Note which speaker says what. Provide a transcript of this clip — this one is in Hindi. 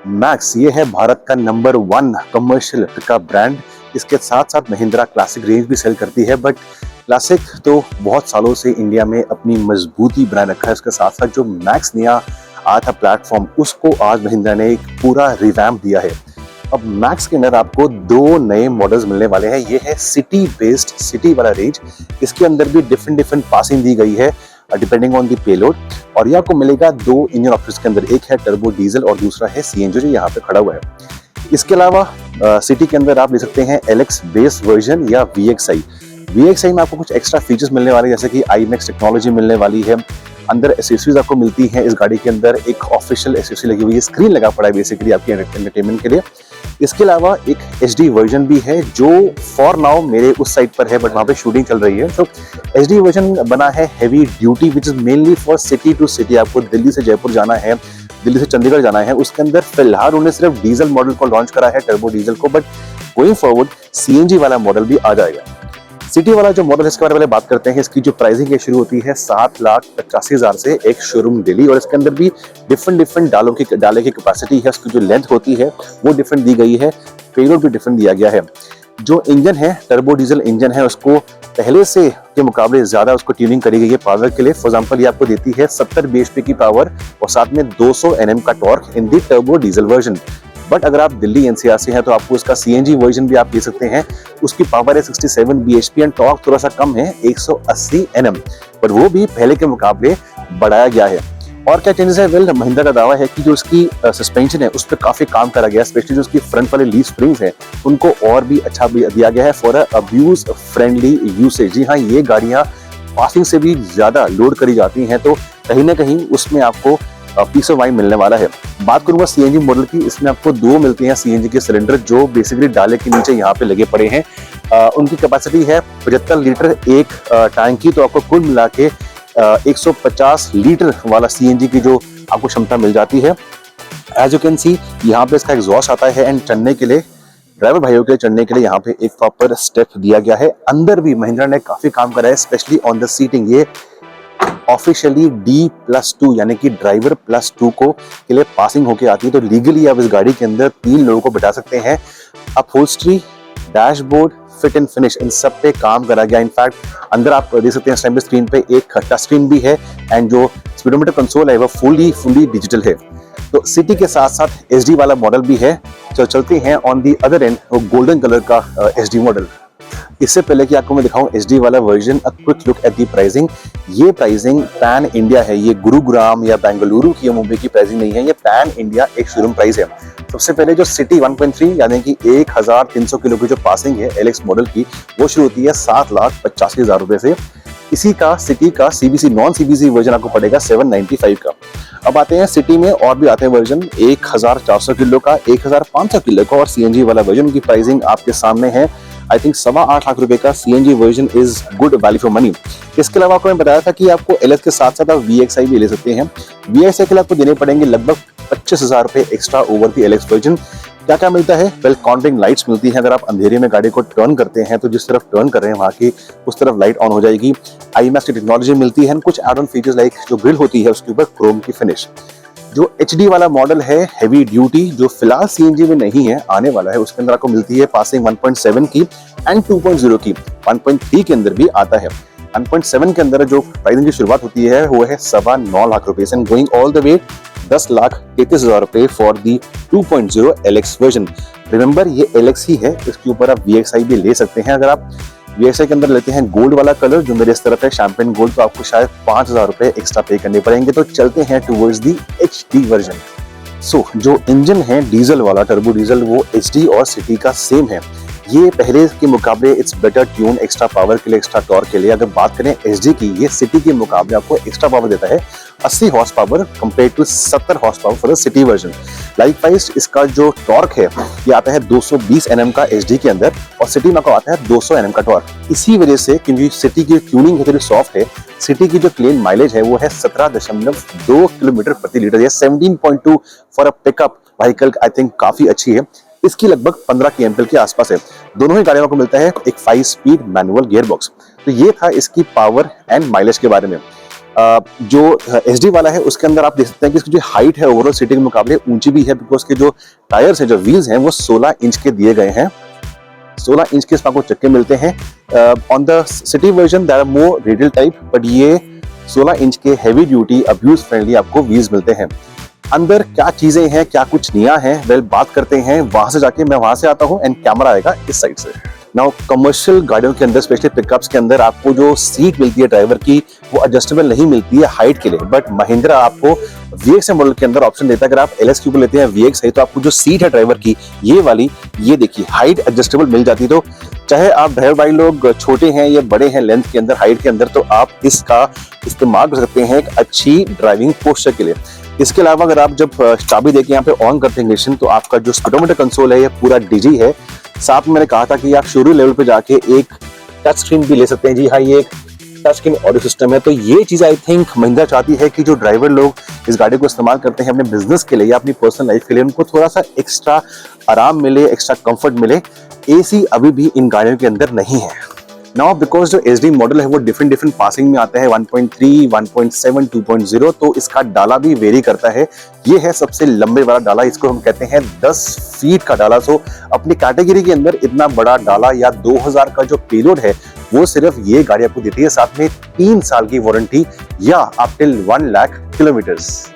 Speaker 1: मैक्स ये है भारत का नंबर 1 कमर्शियल पिकअप ब्रांड। इसके साथ साथ महिंद्रा क्लासिक रेंज भी सेल करती है, बट क्लासिक तो बहुत सालों से इंडिया में अपनी मजबूती बनाए रखा है। उसके साथ साथ जो मैक्स नया आया था प्लेटफॉर्म, उसको आज महिंद्रा ने एक पूरा रिवैम्प दिया है। अब मैक्स के अंदर आपको 2 नए मॉडल्स मिलने वाले हैं। ये है सिटी बेस्ड, सिटी वाला रेंज। इसके अंदर भी डिफरेंट पासिंग दी गई है डिपेंडिंग ऑन द पेलोड, और ये आपको मिलेगा 2 इंजन ऑप्शंस के अंदर। एक है टर्बो डीजल और दूसरा है सीएनजी जो यहाँ पे खड़ा हुआ है। इसके अलावा सिटी के अंदर आप ले सकते हैं एलएक्स बेस वर्जन या VXI में आपको कुछ एक्स्ट्रा फीचर्स मिलने वाले हैं, जैसे कि IMAX टेक्नोलॉजी मिलने वाली है। अंदर एसेसरीज आपको मिलती हैं। इस गाड़ी के अंदर एक ऑफिशियल एसेसरी लगी हुई है, स्क्रीन लगा पड़ा है बेसिकली आपके एंटरटेनमेंट के लिए। इसके अलावा एक HD वर्जन भी है जो फॉर नाउ मेरे उस साइड पर है, बट वहाँ पे शूटिंग चल रही है। तो HD वर्जन बना है heavy duty, which is mainly for city to city. आपको दिल्ली से जयपुर जाना है, दिल्ली से चंडीगढ़ जाना है। उसके अंदर फिलहाल उन्होंने सिर्फ डीजल मॉडल को लॉन्च करा है, टर्बो डीजल को, बट गोइंग फॉरवर्ड CNG वाला मॉडल भी आ जाएगा। सिटी वाला जो मॉडल है इसके बारे में बात करते हैं। इसकी जो प्राइसिंग है शुरू होती है 7,85,000 से एक शोरूम दिल्ली, और इसके अंदर भी डिफरेंट डाले की कैपेसिटी है। उसकी जो लेंथ होती है वो डिफरेंट दी गई है, पेलोड भी डिफरेंट दिया गया है। जो इंजन है टर्बो डीजल इंजन है, उसको पहले से के मुकाबले ज्यादा उसको ट्यूनिंग करी गई है पावर के लिए। फॉर एग्जांपल ये आपको देती है 70 bhp की पावर और साथ में 200 Nm का torque in the turbo diesel version. But अगर आप दिल्ली NCR से हैं तो आपको इसका CNG वर्जन भी आप ले सकते हैं। उसकी पावर है 67 bhp एंड टॉर्क थोड़ा सा कम है 180 Nm, पर वो भी पहले के मुकाबले बढ़ाया गया है। और क्या चेंजेस है? वेल, महिंद्रा का दावा है कि जो इसकी सस्पेंशन है उस पर काफी काम करा गया है। स्पेशली जो उसकी फ्रंट वाले लीफ स्प्रिंग्स हैं उनको और भी अच्छा भी दिया गया है फॉर अब्यूज फ्रेंडली यूसेज। जी हाँ, ये गाड़ियां पासिंग से भी ज्यादा लोड करी जाती हैं, तो कहीं ना कहीं उसमें आपको पीस ऑफ माइंड मिलने वाला है। बात करूंगा CNG मॉडल की, इसमें आपको 2 मिलते हैं CNG के सिलेंडर जो बेसिकली डाले के नीचे यहाँ पे लगे पड़े हैं। उनकी कैपेसिटी है 75 लीटर एक टैंक की, तो आपको कुल मिला के 150 लीटर वाला CNG की जो आपको क्षमता मिल जाती है। एज यू कैन सी यहाँ पे इसका एग्जॉस्ट आता है, एंड चढ़ने के लिए ड्राइवर भाइयों के लिए चढ़ने के लिए यहाँ पे एक प्रॉपर स्टेप दिया गया है। अंदर भी महिंद्रा ने काफी काम करा है, स्पेशली ऑन द सीटिंग। ये ऑफिशियली D+2 यानी कि ड्राइवर +2 को के लिए पासिंग होके आती है, तो लीगली आप इस गाड़ी के अंदर 3 लोगों को बैठा सकते हैं। Upholstery, dashboard, fit and finish, इन सब पे काम करा गया। इनफैक्ट अंदर आप देख सकते हैं स्क्रीन पे एक टच स्क्रीन भी है, एंड जो स्पीडोमीटर कंसोल है वो फुली डिजिटल है। तो सिटी के साथ साथ SD वाला मॉडल भी है। तो चलते हैं ऑन दी अदर एंड, वो गोल्डन कलर का SD मॉडल। इससे पहले कि आपको मैं दिखाऊं SD वाला version, a quick look at the pricing. ये प्राइसिंग पैन इंडिया है, ये गुरुग्राम या बेंगलुरु की या मुंबई की प्राइसिंग नहीं है, ये पैन इंडिया एक शोरूम प्राइस है। सबसे पहले जो सिटी 1.3 यानी कि 1300 किलो की जो पासिंग है LX मॉडल की, वो शुरू होती है 7,85,000 रुपए से। इसी का सिटी का CBC नॉन CBC वर्जन आपको पड़ेगा 795 का। अब आते हैं सिटी में, और भी आते हैं वर्जन 1400 किलो का, 1500 किलो का और CNG वाला वर्जन की प्राइसिंग आपके सामने है। आई थिंक 8.25 लाख रुपए का CNG version is good value for money. इसके अलावा आपको मैं बताया था कि आपको LS के साथ साथ आप VXI भी ले सकते हैं। VXI के लिए आपको देने पड़ेंगे लगभग 25,000 रुपए extra over the LX version. क्या क्या मिलता है? वेल, काउंटिंग लाइट्स मिलती हैं। अगर आप अंधेरे में गाड़ी को टर्न करते हैं तो जिस तरफ टर्न कर रहे हैं वहां की उस तरफ लाइट ऑन हो जाएगी। IMAX की टेक्नोलॉजी मिलती है। कुछ एड ऑन फीचर्स लाइक जो ग्रिल होती है उसके ऊपर क्रोम की फिनिश। जो HD वाला मॉडल है हैवी ड्यूटी, जो फिलहाल CNG में नहीं है, आने वाला है, उसके अंदर आपको मिलती है पासिंग 1.7 की एंड 2.0 की। 1.3 के अंदर भी आता है। 1.7 के अंदर जो प्राइसिंग की शुरुआत होती है वो है 9.25 लाख रुपए and going all the way 10,33,000 रुपए for the 2.0 LX version. Remember ये LX ही है, इसके ऊपर आप VXI भी ले सकते हैं। अगर आप VXI के अंदर लेते हैं गोल्ड वाला कलर जो मेरे इस तरफ है शैंपेन गोल्ड, तो आपको शायद 5,000 रुपए एक्स्ट्रा पे करने पड़ेंगे। तो चलते हैं टुवर्ड्स दी HD वर्जन। सो जो इंजन है डीजल वाला टर्बो डीजल, वो HD और सिटी का सेम है। ये पहले के मुकाबले it's better tune, extra power के लिए, एक्स्ट्रा टॉर्क के लिए। अगर बात करें SD की, ये सिटी के मुकाबले आपको एक्स्ट्रा पावर देता है 80 horse power compare to 70 horse power for the city version. Likewise इसका जो टॉर्क है ये आता है 220 Nm का SD के अंदर, और सिटी में आपको आता है 200 Nm का टॉर्क। इसी वजह से क्योंकि सिटी की ट्यूनिंग थोड़ी सॉफ्ट है, सिटी की जो क्लीन माइलेज है वो है 17.2 किलोमीटर प्रति लीटर। या 17.2 for a pickup vehicle I think काफी अच्छी है। इसकी लगभग 15 kmpl के आसपास है। दोनों ही गाड़ियों को मिलता है एक 5 स्पीड मैनुअल गियर बॉक्स। तो ये था इसकी पावर एंड माइलेज के बारे में। जो SD वाला है उसके अंदर आप देख सकते हैं कि इसकी जो हाइट है ओवरऑल सिटी के मुकाबले ऊंची भी है, बिकॉज के जो टायर्स है, जो व्हील्स हैं, वो 16 इंच के दिए गए हैं। 16 इंच के इसमें आपको चक्के मिलते हैं। On the city version there are more radial type, but ये 16 इंच के हैवी ड्यूटी अब्यूज फ्रेंडली आपको व्हील्स मिलते हैं। अंदर क्या चीजें हैं, क्या कुछ नया है, वेल बात करते हैं वहां से जाके। मैं वहां से आता हूं एंड कैमरा आएगा इस साइड से। नाउ कमर्शियल गाड़ियों के अंदर, स्पेशली पिकअप्स के अंदर, आपको जो सीट मिलती है ड्राइवर की, वो एडजस्टेबल नहीं मिलती है हाइट के लिए, बट महिंद्रा आपको VX मॉडल के अंदर ऑप्शन देता है। अगर आप LS के ऊपर लेते हैं VX है, तो आपको जो सीट है ड्राइवर की, ये वाली, ये देखिए हाइट एडजस्टेबल मिल जाती है। तो चाहे आप ड्राइवर भाई लोग छोटे हैं या बड़े हैं लेंथ के अंदर, हाइट के अंदर, तो आप इसका इस्तेमाल कर सकते हैं एक अच्छी ड्राइविंग पोस्चर के लिए। इसके अलावा अगर आप जब चाबी देके यहाँ पे ऑन करते हैं ignition, तो आपका जो स्पीडोमीटर कंसोल है ये पूरा डिजी है। साथ में मैंने कहा था कि आप शोरूम लेवल पे जाके एक टच स्क्रीन भी ले सकते हैं। जी हाँ, ये एक टच स्क्रीन ऑडियो सिस्टम है। तो ये चीज आई थिंक महिंद्रा चाहती है कि जो ड्राइवर लोग इस गाड़ी को इस्तेमाल करते हैं अपने बिजनेस के लिए या अपनी पर्सनल लाइफ के लिए, उनको थोड़ा सा एक्स्ट्रा आराम मिले, एक्स्ट्रा कंफर्ट मिले। AC अभी भी इन गाड़ियों के अंदर नहीं है। नाउ बिकॉज जो SD मॉडल है वो डिफरेंट पासिंग में आता है, 1.3, 1.7, 2.0, तो इसका डाला भी वेरी करता है। ये है सबसे लंबे वाला डाला, इसको हम कहते हैं 10 फीट का डाला। सो अपनी कैटेगरी के अंदर इतना बड़ा डाला या 2000 का जो पेलोड है, वो सिर्फ ये गाड़ी आपको देती है। साथ में 3 साल की वारंटी या अप टिल 1 लाख किलोमीटर्स।